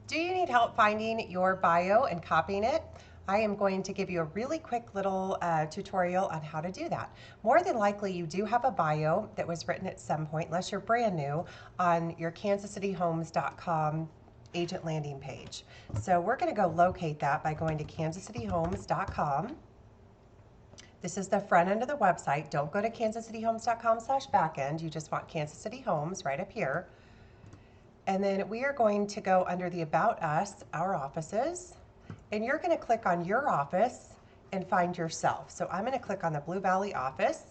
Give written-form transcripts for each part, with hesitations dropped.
Do you need help finding your bio and copying it? I am going to give you a really quick little tutorial on how to do that. More than likely, you do have a bio that was written at some point, unless you're brand new, on your kansascityhomes.com agent landing page. So we're going to go locate that by going to kansascityhomes.com. This is the front end of the website. Don't go to kansascityhomes.com/backend. You just want Kansas City Homes right up here. And then we are going to go under the About Us, our offices, and you're going to click on your office and find yourself. So I'm going to click on the Blue Valley office,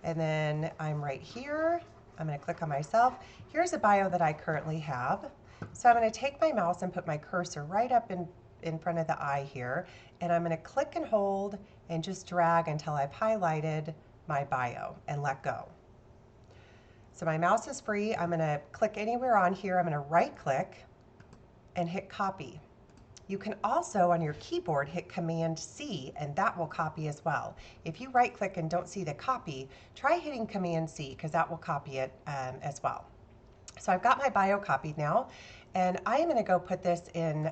and then I'm right here. I'm going to click on myself. Here's a bio that I currently have. So I'm going to take my mouse and put my cursor right up in front of the eye here, and I'm going to click and hold and just drag until I've highlighted my bio and let go. So my mouse is free. I'm going to click anywhere on here. I'm going to right click and hit copy. You can also on your keyboard hit Command C and that will copy as well. If you right click and don't see the copy, try hitting Command C because that will copy it as well. So I've got my bio copied now, and I am going to go put this in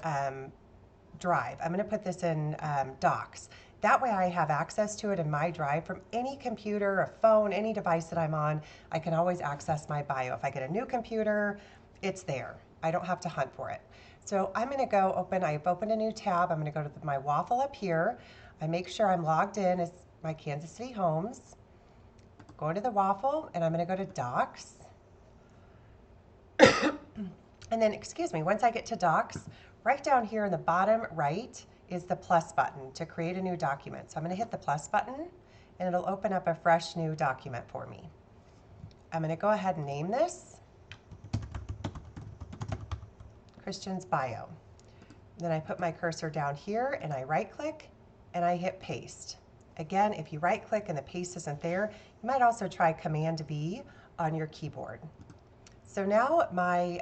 Drive. I'm going to put this in Docs. That way I have access to it in my Drive from any computer, a phone, any device that I'm on. I can always access my bio. If I get a new computer, it's there. I don't have to hunt for it. So I'm going to go open, I've opened a new tab. I'm going to go to my waffle up here. I make sure I'm logged in as my Kansas City Homes. Go into the waffle and I'm going to go to Docs. And then, excuse me, once I get to Docs, right down here in the bottom right is the plus button to create a new document. So I'm going to hit the plus button and it'll open up a fresh new document for me. I'm going to go ahead and name this Christian's Bio. Then I put my cursor down here and I right click and I hit paste. Again, if you right click and the paste isn't there, you might also try Command B on your keyboard. So now my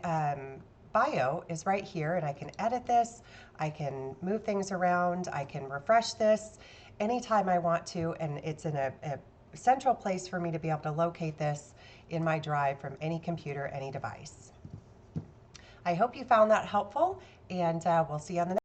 bio is right here and I can edit this, I can move things around, I can refresh this anytime I want to, and it's in a central place for me to be able to locate this in my Drive from any computer, any device. I hope you found that helpful, and we'll see you on the next